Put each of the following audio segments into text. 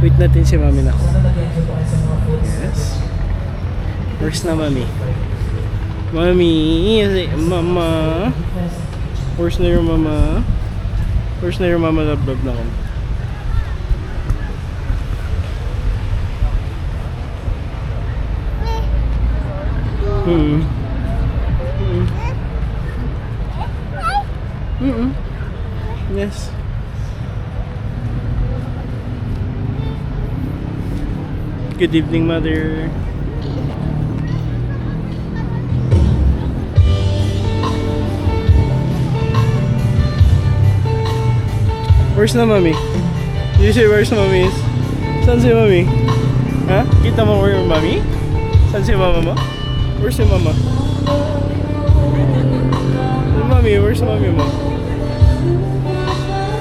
Wait natin si mami na. Yes. Where's na mami? Mami, mama. Where's na your mama? Where's na your mama? Love na ako. Yes. Good evening, mother. Where's na mami? You say where's mommy is? Saan si mami? Ha? Kita mo where your mommy? Saan si mama mo? Where's si mama? Mami, where's mami mo?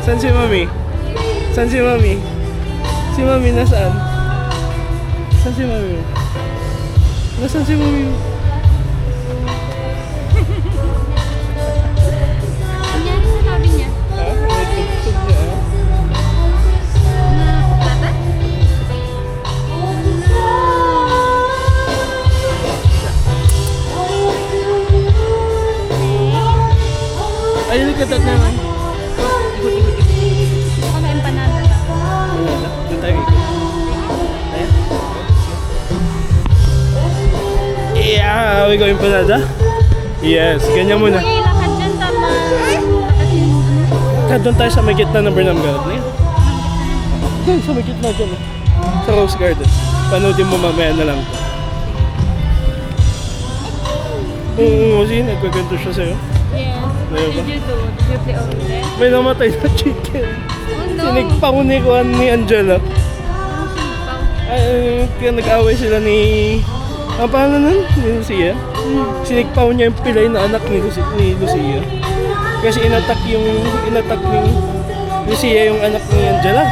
Saan si mami? Saan si mami? Si mami nasaan? Saan si mami mo? Nasaan si mami mo? Nangyari sa tabi niya. Ha? May tugtog niya, ha? Nakuklatan? Ay, nagkatat na naman. Baka may empanada ba? Wala. Doon tayo ikot. Ayan. Yeah, we going panada? Yes, ganyan muna. Uy, lakad dyan, tama. Lakad yung ano. Doon tayo sa may gitna ng Burnham Garden. Ayan. Doon sa may gitna dyan. Sa Rose Garden. Panoodin mo mamaya na lang. Oo, kasi nagkaganto siya sa'yo. Yes. What Diba? did you do? Did you play over there? May namatay na chicken. Oh no. Sinigpang ni Juan ni Angela. Anong sinipaw? Ay, kaya nag-away sila ni... Ang pangalan nun? Ni Lucia. Sinigpaw niya yung pilay na anak ni Lucia. Kasi inatak ni Lucia yung anak ni Angela.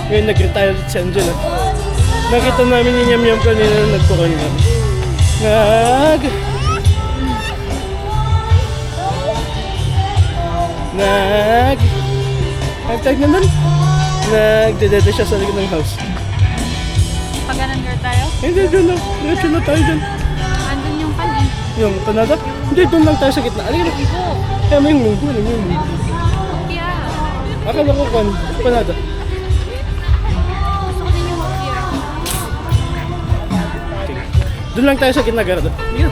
Ngayon nag-retire si Angela. Nakita namin yung yam-yam kanina na nagtukoy na. Tag na nun. Nagdedede siya sa likod ng house. Pag ganun girl tayo? Hindi, dyan lang. Diretso na tayo dyan. Andun yung pan eh. Yung panada? Hindi, doon lang tayo sa gitna. Alin na. Igo. Kaya may munggo. Ano yung munggo? Hopia. Akala ko kan. Panada. Gusto ko din yung hopia. Okay. Doon lang tayo sa gitna, Gardo. Sige.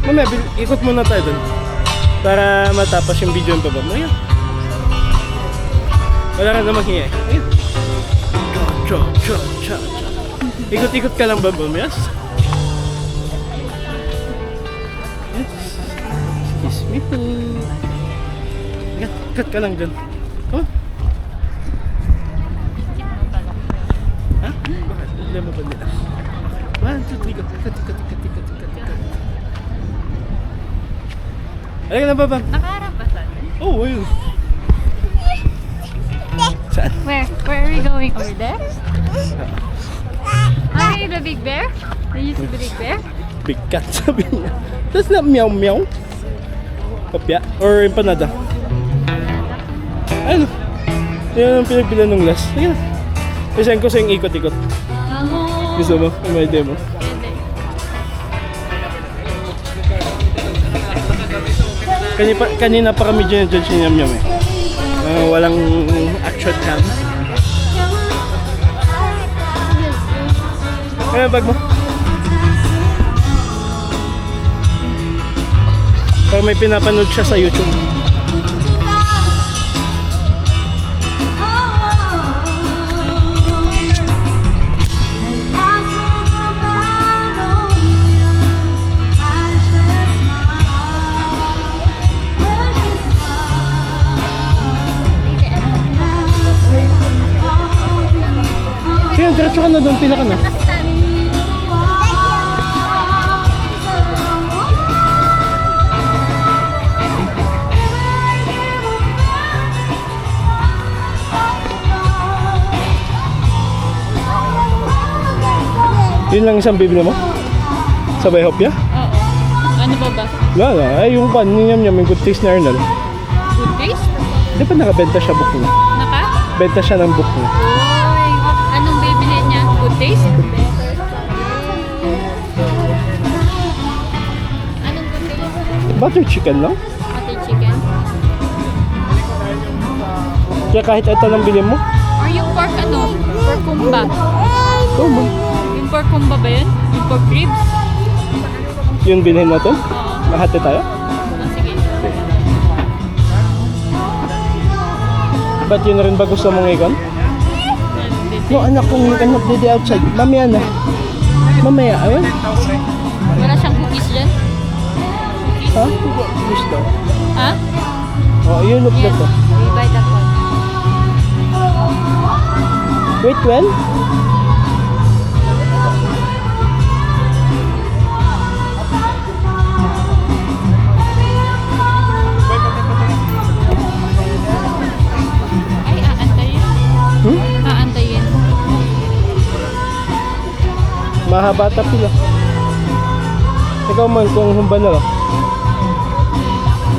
Mamaya, ikot muna tayo doon. Para matapos yung video yung baba mo. Ayan. Wala ka namang hiya. Ayan. Cha. Ikot-ikot ka lang ba, Yes. Excuse me po. Ikot ka lang dyan. Come on. Ha? Bakit? Alam mo ba nila? 1, 2, 3, go. Ikot. Halika na ba? Nakaharap ba saan? Oh, ayun. Saan? Where are we going? Over there? Are you the big bear? Are you the big bear? Big cat, sabi niya. That's not meow. Kopya? Or empanada? Ano? Yan ang pinagbilan ng last. Halika na. Isayin ko sa yung ikot-ikot. Gusto mo? May demo. Kanina pa kami dyan si Yam-Yam eh. Walang action cam. Kaya bag mo. Parang may pinapanood siya sa YouTube. Kaya diretso ka na doon, pila ka na. Yun lang isang bibili mo? Sabay hopya? Oo. Ano ba ba? Wala, ay yung pan, yung good taste na Arnal. Good taste? Di ba nakabenta siya buko na? Naka? nagbebenta siya ng book niya. Uy, anong bibili niya? Good taste? Anong good taste? Butter chicken lang? Butter chicken? Kaya kahit ito lang bilhin mo? Or yung pork ano? Pork kumba? Oo man. Yung pork kumba ba yun? Yung pork ribs? Yun bilhin natin? Oo. Mahati tayo? Ah, sige. Ba't yun rin ba gusto mong ikon? No, anak kong anak dito outside. Mamaya na. Mamaya, ayun. Wala siyang cookies dyan? Ha? Gusto. Ha? Oh, you look Yes. that to. We buy that one. Wait, well? Ay, aantayin. Hmm? Aantayin. Mahaba ta pila. Ikaw man kung humba na lang.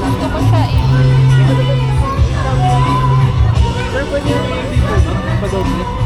Gusto ko siya eh. Sir, pwede yung dito. Padog.